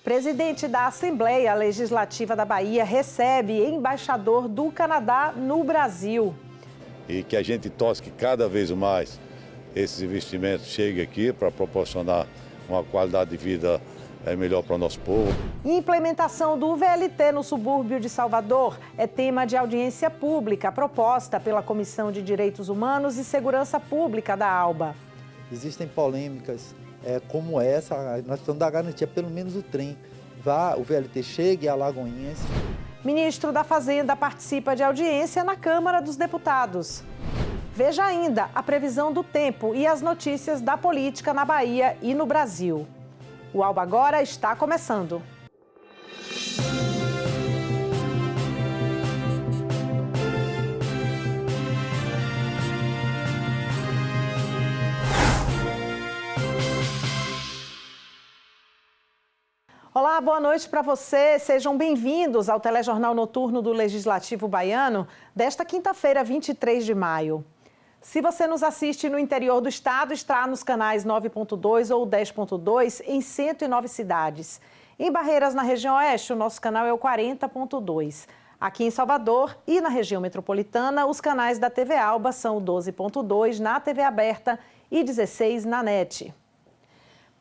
Presidente da Assembleia Legislativa da Bahia recebe embaixador do Canadá no Brasil. E que a gente torce que cada vez mais esses investimentos cheguem aqui para proporcionar uma qualidade de vida melhor para o nosso povo. Implementação do VLT no subúrbio de Salvador é tema de audiência pública proposta pela Comissão de Direitos Humanos e Segurança Pública da ALBA. Existem polêmicas como essa, nós precisamos dar garantia, pelo menos o trem, o VLT chegue a Alagoinhas. Ministro da Fazenda participa de audiência na Câmara dos Deputados. Veja ainda a previsão do tempo e as notícias da política na Bahia e no Brasil. O Alba Agora está começando. Olá, boa noite para você. Sejam bem-vindos ao Telejornal Noturno do Legislativo Baiano desta quinta-feira, 23 de maio. Se você nos assiste no interior do estado, está nos canais 9.2 ou 10.2 em 109 cidades. Em Barreiras, na região oeste, o nosso canal é o 40.2. Aqui em Salvador e na região metropolitana, os canais da TV Alba são o 12.2 na TV aberta e 16 na NET.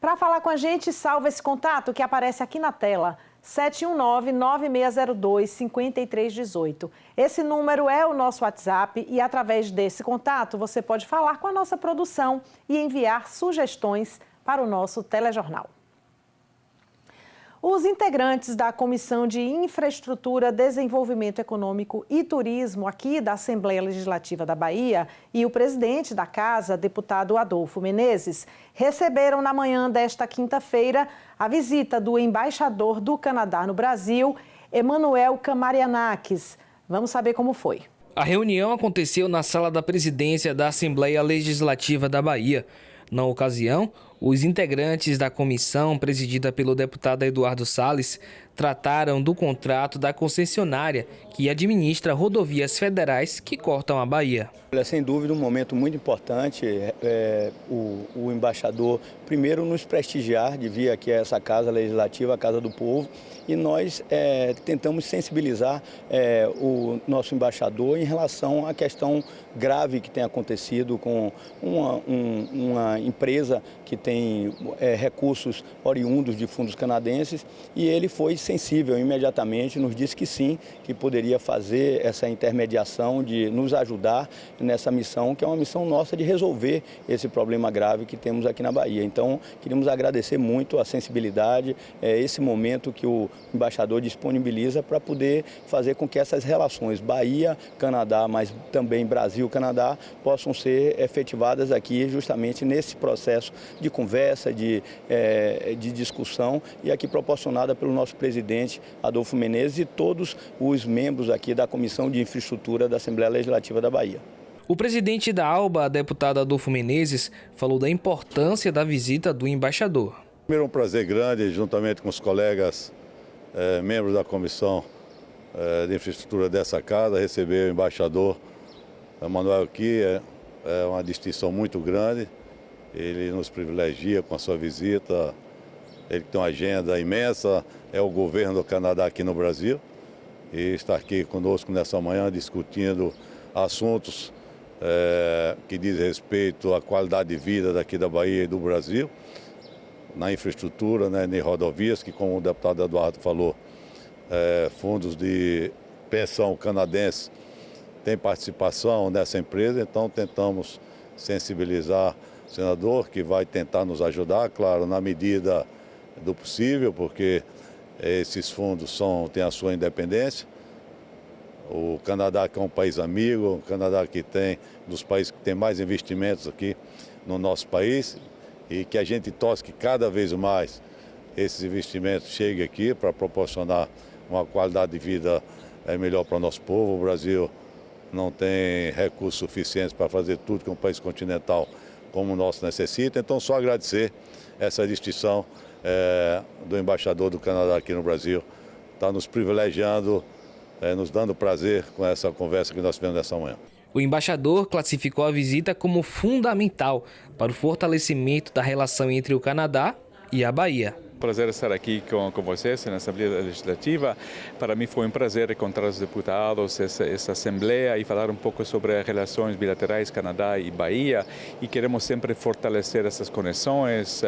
Para falar com a gente, salva esse contato que aparece aqui na tela, 719-9602-5318. Esse número é o nosso WhatsApp e através desse contato você pode falar com a nossa produção e enviar sugestões para o nosso telejornal. Os integrantes da Comissão de Infraestrutura, Desenvolvimento Econômico e Turismo aqui da Assembleia Legislativa da Bahia e o presidente da Casa, deputado Adolfo Menezes, receberam na manhã desta quinta-feira a visita do embaixador do Canadá no Brasil, Emanuel Kamarianakis. Vamos saber como foi. A reunião aconteceu na sala da presidência da Assembleia Legislativa da Bahia. Na ocasião, os integrantes da comissão, presidida pelo deputado Eduardo Salles, trataram do contrato da concessionária que administra rodovias federais que cortam a Bahia. Sem dúvida, um momento muito importante, o embaixador, primeiro, nos prestigiar de vir aqui a essa Casa Legislativa, a Casa do Povo, e nós tentamos sensibilizar o nosso embaixador em relação à questão grave que tem acontecido com uma empresa que tem recursos oriundos de fundos canadenses, e ele foi sensível imediatamente, nos disse que sim, que poderia fazer essa intermediação de nos ajudar nessa missão, que é uma missão nossa de resolver esse problema grave que temos aqui na Bahia. Então, queríamos agradecer muito a sensibilidade, esse momento que o embaixador disponibiliza para poder fazer com que essas relações Bahia-Canadá, mas também Brasil-Canadá, possam ser efetivadas aqui justamente nesse processo de conversa, de discussão, e aqui proporcionada pelo nosso presidente Adolfo Menezes e todos os membros aqui da Comissão de Infraestrutura da Assembleia Legislativa da Bahia. O presidente da ALBA, deputado Adolfo Menezes, falou da importância da visita do embaixador. Primeiro, um prazer grande, juntamente com os colegas membros da Comissão de Infraestrutura dessa casa, receber o embaixador Emanuel aqui. É uma distinção muito grande. Ele nos privilegia com a sua visita. Ele tem uma agenda imensa, é o governo do Canadá aqui no Brasil, e está aqui conosco nessa manhã discutindo assuntos que diz respeito à qualidade de vida daqui da Bahia e do Brasil, na infraestrutura, né, em rodovias, que, como o deputado Eduardo falou, fundos de pensão canadense têm participação nessa empresa, então tentamos sensibilizar o senador, que vai tentar nos ajudar, claro, na medida do possível, porque esses fundos têm a sua independência. O Canadá, que é um país amigo, o Canadá que tem dos países que tem mais investimentos aqui no nosso país, e que a gente torce que cada vez mais esses investimentos cheguem aqui para proporcionar uma qualidade de vida melhor para o nosso povo. O Brasil não tem recursos suficientes para fazer tudo que um país continental como o nosso necessita, então só agradecer essa distinção do embaixador do Canadá aqui no Brasil, está nos privilegiando, nos dando prazer com essa conversa que nós tivemos nessa manhã. O embaixador classificou a visita como fundamental para o fortalecimento da relação entre o Canadá e a Bahia. prazer estar aqui com vocês na Assembleia Legislativa. Para mim foi um prazer encontrar os deputados, essa Assembleia, e falar um pouco sobre as relações bilaterais Canadá e Bahia. E queremos sempre fortalecer essas conexões,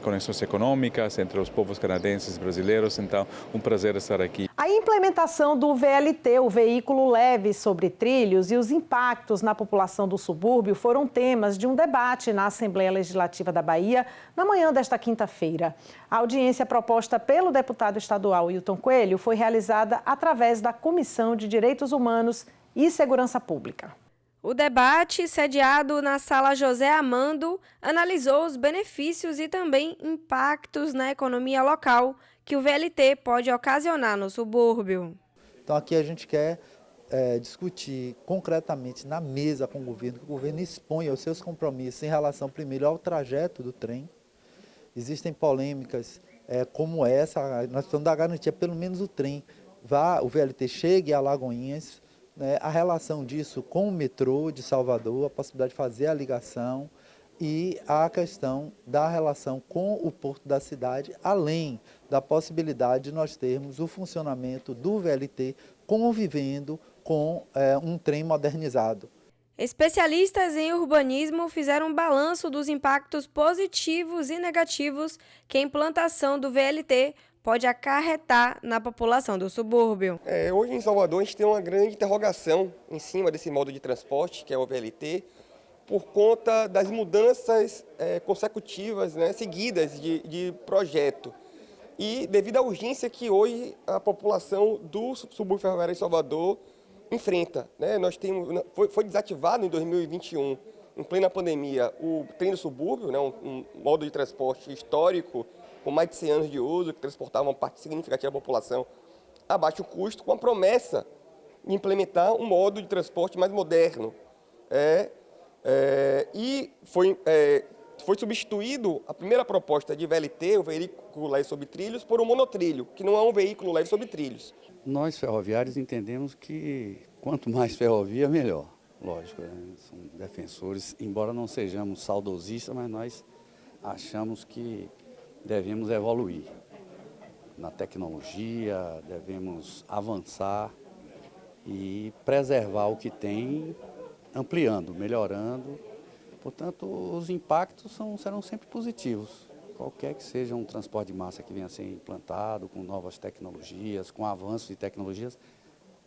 conexões econômicas entre os povos canadenses e brasileiros. Então, um prazer estar aqui. A implementação do VLT, o veículo leve sobre trilhos, e os impactos na população do subúrbio foram temas de um debate na Assembleia Legislativa da Bahia na manhã desta quinta-feira. A audiência proposta pelo deputado estadual Hilton Coelho foi realizada através da Comissão de Direitos Humanos e Segurança Pública. O debate, sediado na Sala José Amando, analisou os benefícios e também impactos na economia local que o VLT pode ocasionar no subúrbio. Então aqui a gente quer discutir concretamente na mesa com o governo, que o governo exponha os seus compromissos em relação, primeiro, ao trajeto do trem. Existem polêmicas como essa, nós precisamos dar garantia, pelo menos o trem, o VLT chegue a Alagoinhas, né, a relação disso com o metrô de Salvador, a possibilidade de fazer a ligação e a questão da relação com o porto da cidade, além da possibilidade de nós termos o funcionamento do VLT convivendo com um trem modernizado. Especialistas em urbanismo fizeram um balanço dos impactos positivos e negativos que a implantação do VLT pode acarretar na população do subúrbio. Hoje em Salvador a gente tem uma grande interrogação em cima desse modo de transporte, que é o VLT, por conta das mudanças consecutivas, né, seguidas de projeto. E devido à urgência que hoje a população do subúrbio ferroviário de Salvador enfrenta, né? Foi desativado em 2021, em plena pandemia, o trem do subúrbio, né? um modo de transporte histórico com mais de 100 anos de uso, que transportava uma parte significativa da população a baixo custo, com a promessa de implementar um modo de transporte mais moderno. E foi substituído a primeira proposta de VLT, o veículo leve sobre trilhos, por um monotrilho, que não é um veículo leve sobre trilhos. Nós, ferroviários, entendemos que quanto mais ferrovia, melhor. Lógico, são defensores, embora não sejamos saudosistas, mas nós achamos que devemos evoluir na tecnologia, devemos avançar e preservar o que tem, ampliando, melhorando. Portanto, os impactos serão sempre positivos. Qualquer que seja um transporte de massa que venha a ser implantado, com novas tecnologias, com avanços de tecnologias,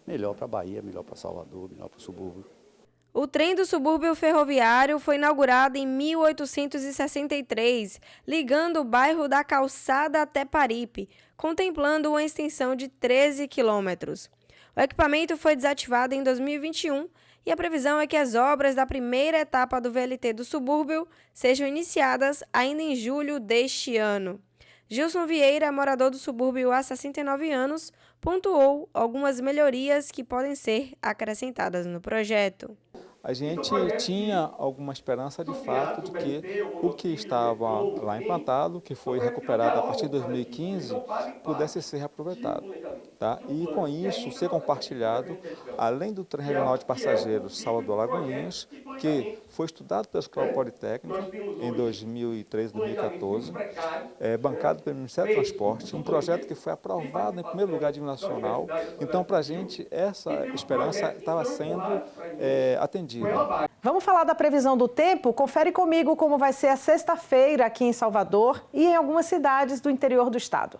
melhor para a Bahia, melhor para Salvador, melhor para o subúrbio. O trem do subúrbio ferroviário foi inaugurado em 1863, ligando o bairro da Calçada até Paripe, contemplando uma extensão de 13 quilômetros. O equipamento foi desativado em 2021 e a previsão é que as obras da primeira etapa do VLT do subúrbio sejam iniciadas ainda em julho deste ano. Gilson Vieira, morador do subúrbio há 69 anos, pontuou algumas melhorias que podem ser acrescentadas no projeto. A gente tinha alguma esperança de fato de que o que estava lá implantado, que foi recuperado a partir de 2015, pudesse ser reaproveitado. Tá? E com isso ser compartilhado, além do trem regional de passageiros Salvador-Alagoinhas, que foi estudado pela Escola Politécnica em 2013, 2014, bancado pelo Ministério do Transporte, um projeto que foi aprovado em primeiro lugar de nível nacional. Então, para a gente, essa esperança estava sendo atendida. Vamos falar da previsão do tempo? Confere comigo como vai ser a sexta-feira aqui em Salvador e em algumas cidades do interior do estado.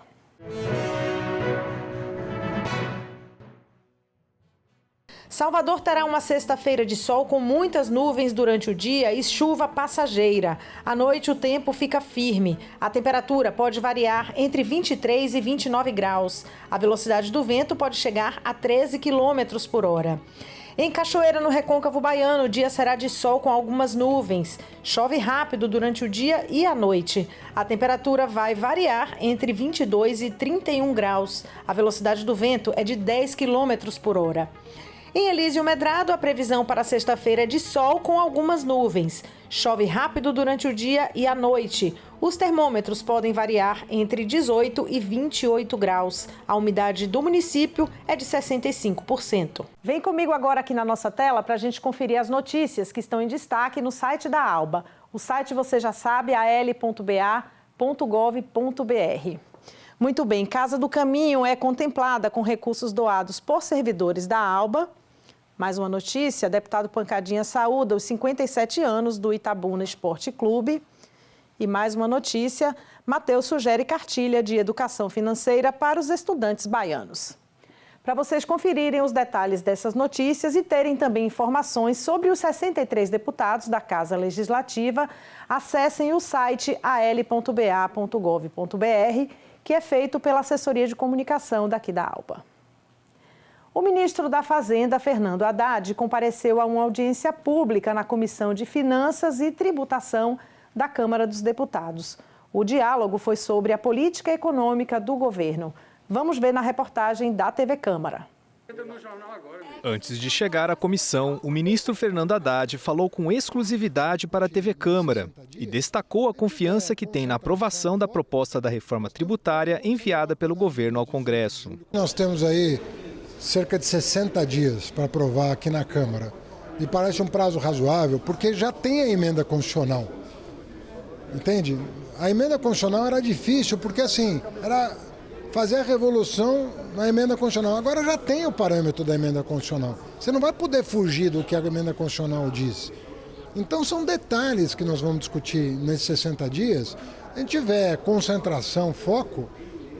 Salvador terá uma sexta-feira de sol com muitas nuvens durante o dia e chuva passageira. À noite o tempo fica firme. A temperatura pode variar entre 23 e 29 graus. A velocidade do vento pode chegar a 13 km por hora. Em Cachoeira, no Recôncavo Baiano, o dia será de sol com algumas nuvens. Chove rápido durante o dia e à noite. A temperatura vai variar entre 22 e 31 graus. A velocidade do vento é de 10 km por hora. Em Elísio Medrado, a previsão para sexta-feira é de sol com algumas nuvens. Chove rápido durante o dia e à noite. Os termômetros podem variar entre 18 e 28 graus. A umidade do município é de 65%. Vem comigo agora aqui na nossa tela para a gente conferir as notícias que estão em destaque no site da Alba. O site você já sabe, al.ba.gov.br. Muito bem, Casa do Caminho é contemplada com recursos doados por servidores da ALBA. Mais uma notícia, deputado Pancadinha saúda os 57 anos do Itabuna Esporte Clube. E mais uma notícia, Mateus sugere cartilha de educação financeira para os estudantes baianos. Para vocês conferirem os detalhes dessas notícias e terem também informações sobre os 63 deputados da Casa Legislativa, acessem o site al.ba.gov.br, que é feito pela Assessoria de Comunicação daqui da ALBA. O ministro da Fazenda, Fernando Haddad, compareceu a uma audiência pública na Comissão de Finanças e Tributação da Câmara dos Deputados. O diálogo foi sobre a política econômica do governo. Vamos ver na reportagem da TV Câmara. Antes de chegar à comissão, o ministro Fernando Haddad falou com exclusividade para a TV Câmara e destacou a confiança que tem na aprovação da proposta da reforma tributária enviada pelo governo ao Congresso. Nós temos aí cerca de 60 dias para aprovar aqui na Câmara. Me parece um prazo razoável, porque já tem a emenda constitucional. Entende? A emenda constitucional era difícil, porque assim, era fazer a revolução na emenda constitucional. Agora já tem o parâmetro da emenda constitucional. Você não vai poder fugir do que a emenda constitucional diz. Então são detalhes que nós vamos discutir nesses 60 dias. Se a gente tiver concentração, foco,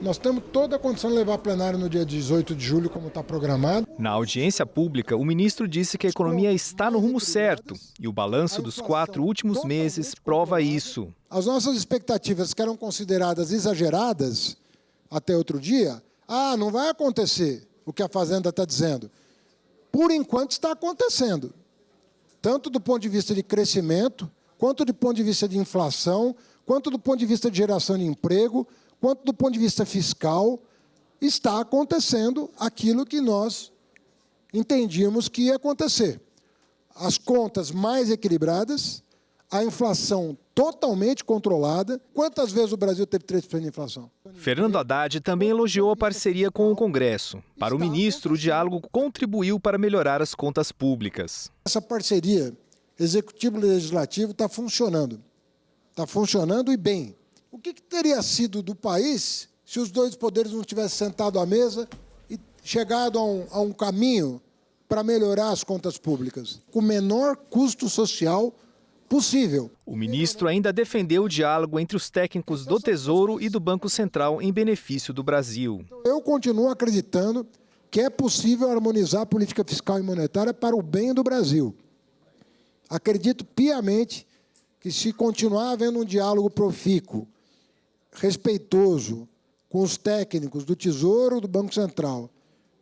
nós temos toda a condição de levar a plenário no dia 18 de julho, como está programado. Na audiência pública, o ministro disse que a economia está no rumo certo e o balanço dos 4 últimos meses prova isso. As nossas expectativas que eram consideradas exageradas até outro dia, não vai acontecer o que a Fazenda está dizendo. Por enquanto está acontecendo, tanto do ponto de vista de crescimento, quanto do ponto de vista de inflação, quanto do ponto de vista de geração de emprego, quanto do ponto de vista fiscal, está acontecendo aquilo que nós entendíamos que ia acontecer. As contas mais equilibradas, a inflação totalmente controlada. Quantas vezes o Brasil teve 3% de inflação? Fernando Haddad também elogiou a parceria com o Congresso. Para o ministro, o diálogo contribuiu para melhorar as contas públicas. Essa parceria executivo-legislativo está funcionando. Está funcionando e bem. O que teria sido do país se os dois poderes não tivessem sentado à mesa e chegado a um caminho para melhorar as contas públicas, com o menor custo social possível? O ministro ainda defendeu o diálogo entre os técnicos do Tesouro e do Banco Central em benefício do Brasil. Eu continuo acreditando que é possível harmonizar a política fiscal e monetária para o bem do Brasil. Acredito piamente que, se continuar havendo um diálogo profícuo, respeitoso, com os técnicos do Tesouro e do Banco Central,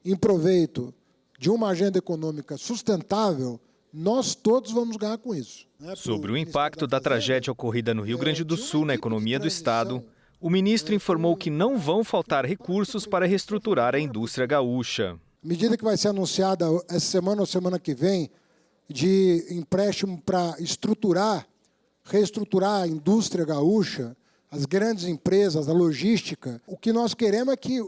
em proveito de uma agenda econômica sustentável, nós todos vamos ganhar com isso. Sobre o impacto da tragédia ocorrida no Rio Grande do Sul na economia do Estado, o ministro informou que não vão faltar recursos para reestruturar a indústria gaúcha. Medida que vai ser anunciada essa semana ou semana que vem, de empréstimo para reestruturar a indústria gaúcha, as grandes empresas, a logística. O que nós queremos é que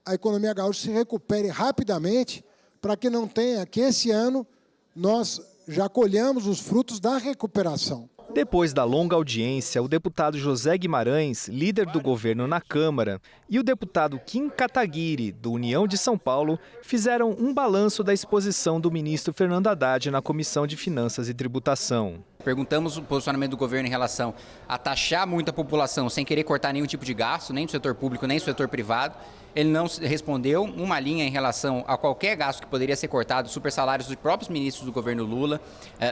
a economia gaúcha se recupere rapidamente, para que não tenha, que esse ano nós já colhamos os frutos da recuperação. Depois da longa audiência, o deputado José Guimarães, líder do governo na Câmara, e o deputado Kim Kataguiri, do União de São Paulo, fizeram um balanço da exposição do ministro Fernando Haddad na Comissão de Finanças e Tributação. Perguntamos o posicionamento do governo em relação a taxar muito a população sem querer cortar nenhum tipo de gasto, nem do setor público, nem do setor privado. Ele não respondeu uma linha em relação a qualquer gasto que poderia ser cortado, super salários dos próprios ministros do governo Lula,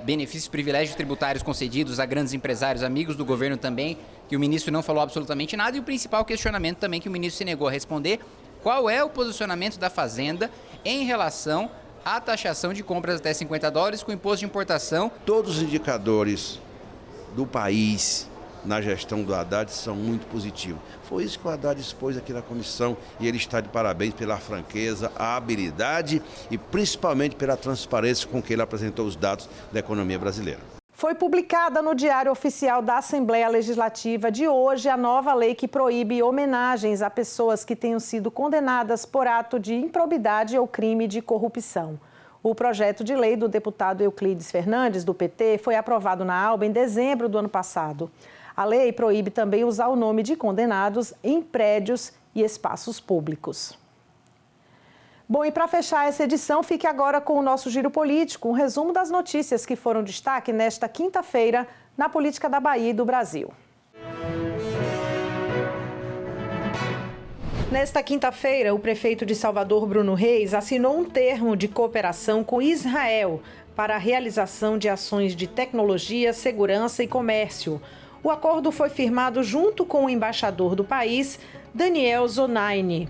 benefícios e privilégios tributários concedidos a grandes empresários, amigos do governo também, que o ministro não falou absolutamente nada. E o principal questionamento também que o ministro se negou a responder: qual é o posicionamento da Fazenda em relação à taxação de compras até $50 com imposto de importação. Todos os indicadores do país na gestão do Haddad são muito positivos. Foi isso que o Haddad expôs aqui na comissão e ele está de parabéns pela franqueza, a habilidade e principalmente pela transparência com que ele apresentou os dados da economia brasileira. Foi publicada no Diário Oficial da Assembleia Legislativa de hoje a nova lei que proíbe homenagens a pessoas que tenham sido condenadas por ato de improbidade ou crime de corrupção. O projeto de lei do deputado Euclides Fernandes, do PT, foi aprovado na ALBA em dezembro do ano passado. A lei proíbe também usar o nome de condenados em prédios e espaços públicos. Bom, e para fechar essa edição, fique agora com o nosso Giro Político, um resumo das notícias que foram destaque nesta quinta-feira na política da Bahia e do Brasil. Nesta quinta-feira, o prefeito de Salvador, Bruno Reis, assinou um termo de cooperação com Israel para a realização de ações de tecnologia, segurança e comércio. O acordo foi firmado junto com o embaixador do país, Daniel Zonaini.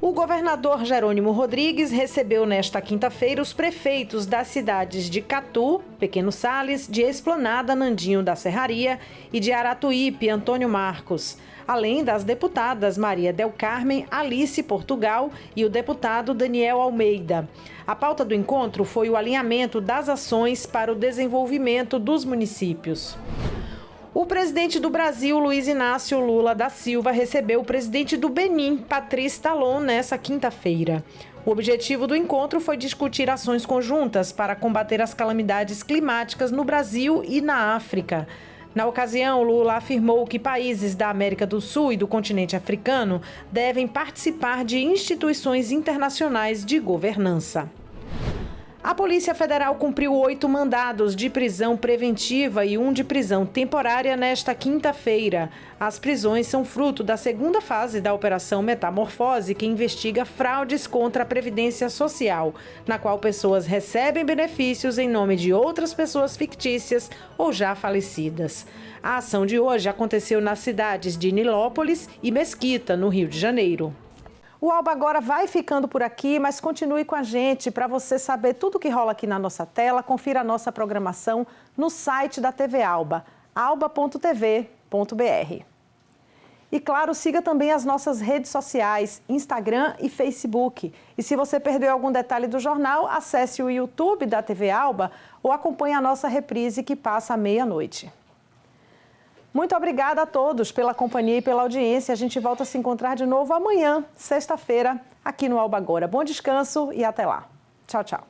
O governador Jerônimo Rodrigues recebeu nesta quinta-feira os prefeitos das cidades de Catu, Pequeno Sales, de Esplanada, Nandinho da Serraria e de Aratuípe, Antônio Marcos, além das deputadas Maria del Carmen, Alice Portugal e o deputado Daniel Almeida. A pauta do encontro foi o alinhamento das ações para o desenvolvimento dos municípios. O presidente do Brasil, Luiz Inácio Lula da Silva, recebeu o presidente do Benin, Patrice Talon, nesta quinta-feira. O objetivo do encontro foi discutir ações conjuntas para combater as calamidades climáticas no Brasil e na África. Na ocasião, Lula afirmou que países da América do Sul e do continente africano devem participar de instituições internacionais de governança. A Polícia Federal cumpriu 8 mandados de prisão preventiva e 1 de prisão temporária nesta quinta-feira. As prisões são fruto da segunda fase da Operação Metamorfose, que investiga fraudes contra a Previdência Social, na qual pessoas recebem benefícios em nome de outras pessoas fictícias ou já falecidas. A ação de hoje aconteceu nas cidades de Nilópolis e Mesquita, no Rio de Janeiro. O Alba Agora vai ficando por aqui, mas continue com a gente para você saber tudo o que rola aqui na nossa tela. Confira a nossa programação no site da TV Alba, alba.tv.br. E claro, siga também as nossas redes sociais, Instagram e Facebook. E se você perdeu algum detalhe do jornal, acesse o YouTube da TV Alba ou acompanhe a nossa reprise que passa à meia-noite. Muito obrigada a todos pela companhia e pela audiência. A gente volta a se encontrar de novo amanhã, sexta-feira, aqui no Alba Agora. Bom descanso e até lá. Tchau, tchau.